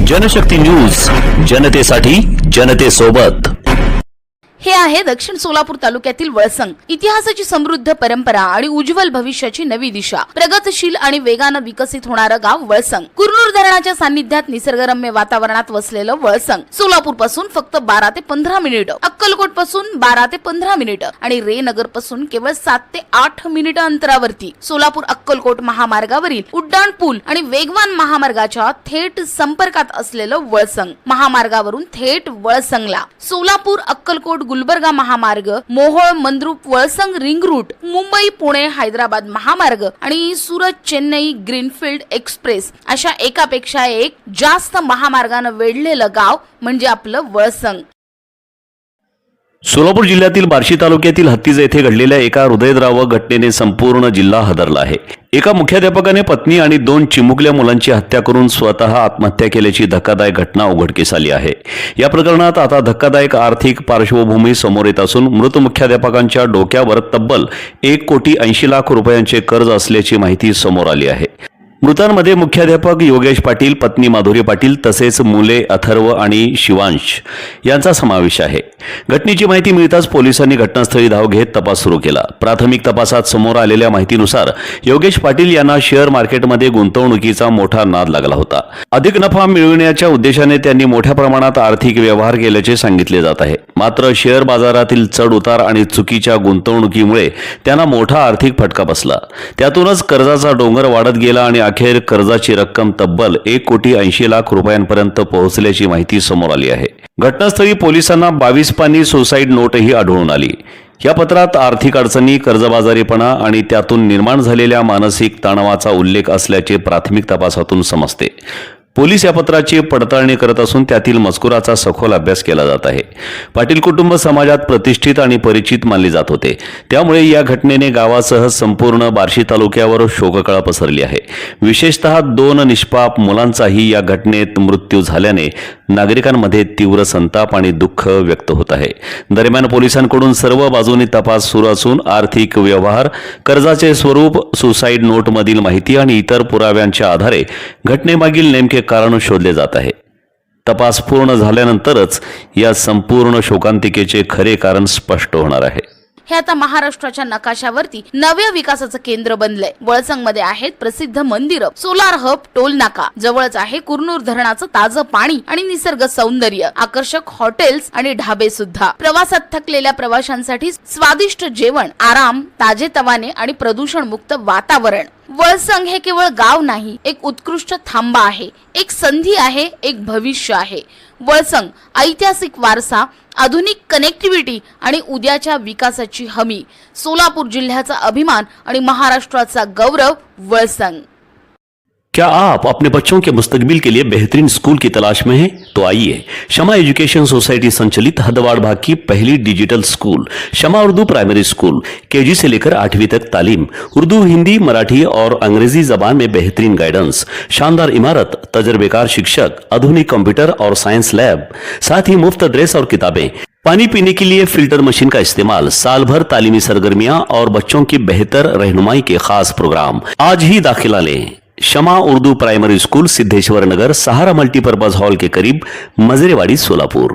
Janshakti news, जनतेसाठी जनतेसोबत। हे आहे दक्षिण सोलापूर तालुक्यातील वळसंग। इतिहासाची समृद्ध परंपरा आणि उज्ज्वल भविष्याची नवी दिशा, प्रगतशील आणि वेगाने विकसित होणारं गाव वळसंग। कुरनूर धरणाच्या सान्निध्यात निसर्गरम्य वातावरणात वसलेलं वळसंग सोलापूर पासून फक्त 12 ते 15 मिनिटं, अक्कलकोट पासून 12 ते 15 मिनिटं आणि रेनगर पासून केवळ 7 ते 8 मिनिटं अंतरावरती सोलापूर अक्कलकोट महामार्गावरील उड्डाण पूल आणि वेगवान महामार्गाच्या थेट संपर्कात असलेलं वळसंग। महामार्गावरून थेट वळसंगला सोलापूर अक्कलकोट गुलबर्गा महामार्ग, मोहोळ मंद्रुप वळसंग रिंग रूट, मुंबई पुणे हैदराबाद महामार्ग आणि सुरत चेन्नई ग्रीनफील्ड एक्सप्रेस अशा एकापेक्षा एक जास्त महामार्गाने वेढलेलं गाव म्हणजे आपलं वळसंग। सोलापूर जिल्ह्यातील बार्शी तालुक्यातील हत्तीज येथे घडलेल्या एका हृदयद्रावक घटनेने संपूर्ण जिल्हा हादरला आहे। एका मुख्याध्यापकाने पत्नी आणि 2 चिमुकल्या मुलांची हत्या करून स्वतः आत्महत्या केल्याची धक्कादायक घटना उघडकीस आली आहे। या प्रकरणात आता धक्कादायक आर्थिक पार्श्वभूमी समोर येत असून मृत मुख्याध्यापकांच्या डोक्यावर तब्बल 1,80,00,000 रुपयांचे कर्ज असल्याची माहिती समोर आली आहे। मृतांमध्ये मुख्याध्यापक योगेश पाटील, पत्नी माधुरी पाटील तसेच मुले अथर्व आणि शिवांश यांचा समावेश आहे। घटनेची माहिती मिळताच पोलिसांनी घटनास्थळी धाव घेत तपास सुरू केला। प्राथमिक तपासात समोर आलेल्या माहितीनुसार योगेश पाटील यांना शेअर मार्केटमध्ये गुंतवणुकीचा मोठा नाद लागला होता। अधिक नफा मिळविण्याच्या उद्देशाने त्यांनी मोठ्या प्रमाणात आर्थिक व्यवहार केल्याचे सांगितले जात आहे। मात्र शेअर बाजारातील चढ-उतार आणि चुकीच्या गुंतवणुकीमुळे त्यांना मोठा आर्थिक फटका बसला। त्यातूनच कर्जाचा डोंगर वाढत गेला आणि अखेर कर्जाची रक्कम तब्बल 1,80,00,000 रुपयांपर्यंत पोहोचल्याची माहिती समोर आली आहे। घटनास्थळी पोलिसांना 22 पानी सुसाईड नोटही आढळून आली। या पत्रात आर्थिक अडचणी, कर्जबाजारीपणा आणि त्यातून निर्माण झालेल्या मानसिक तणावाचा उल्लेख असल्याचे प्राथमिक तपासातून समजते। पोलीस या पत्राची पडताळणी करत असून त्यातील मजकुराचा सखोल अभ्यास केला जात आहे। पाटील कुटुंब समाजात प्रतिष्ठित आणि परिचित मानले जात होते, त्यामुळे या घटनेने गावासह संपूर्ण बार्शी तालुक्यावर शोककळा पसरली आहे। विशेषतः 2 निष्पाप मुलांचाही या घटनेत मृत्यू झाल्याने नागरिकांमध्ये तीव्र संताप आणि दुःख व्यक्त होत आहे। दरम्यान पोलिसांकडून सर्व बाजूंनी तपास सुरू असून आर्थिक व्यवहार, कर्जाचे स्वरूप, सुसाईड नोटमधील माहिती आणि इतर पुराव्यांच्या आधारे घटनेमागील नेमके कारण शोधले जात आहे। तपास पूर्ण झाल्यानंतरच या संपूर्ण शोकांतिकेचे खरे कारण स्पष्ट होणार आहे। हे आता महाराष्ट्राच्या नकाशावरती नव्या विकासाचं केंद्र बनलंय। वळसंग मध्ये आहेत प्रसिद्ध मंदिरं, सोलार हब, टोल नाका, जवळच आहे कुरनूर धरणाचं ताजं पाणी आणि निसर्ग सौंदर्य, आकर्षक हॉटेल्स आणि ढाबे सुद्धा, प्रवासात थकलेल्या प्रवाशांसाठी स्वादिष्ट जेवण, आराम, ताजेतवाने आणि प्रदूषण मुक्त वातावरण। वळसंग हे केवळ गाव नाही, एक उत्कृष्ट थांबा आहे, एक संधी आहे, एक भविष्य आहे। वळसंग ऐतिहासिक वारसा, आधुनिक कनेक्टिव्हिटी आणि उद्याच्या विकासाची हमी, सोलापूर जिल्ह्याचा अभिमान आणि महाराष्ट्राचा गौरव वळसंग। क्या आप अपने बच्चों के मुस्तकबिल के लिए बेहतरीन स्कूल की तलाश में हैं? तो आइए, शमा एजुकेशन सोसाइटी संचालित हदवाड़ भाग की पहली digital school Shama Urdu primary school KG से लेकर 8वीं तक तालीम, उर्दू, हिंदी, मराठी और अंग्रेजी जबान में बेहतरीन गाइडेंस, शानदार इमारत, तजर्बेकार शिक्षक, आधुनिक कंप्यूटर और साइंस लैब, साथ ही मुफ्त ड्रेस और किताबें, पानी पीने के लिए फिल्टर मशीन का इस्तेमाल, साल भर तालीमी सरगर्मियां और बच्चों की बेहतर रहनुमाई के खास प्रोग्राम। आज ही दाखिला लें। शमा उर्दू प्राइमरी स्कूल, सिद्धेश्वर नगर, सहारा मल्टीपर्पज हॉल के करीब, मजरेवाड़ी, सोलापुर।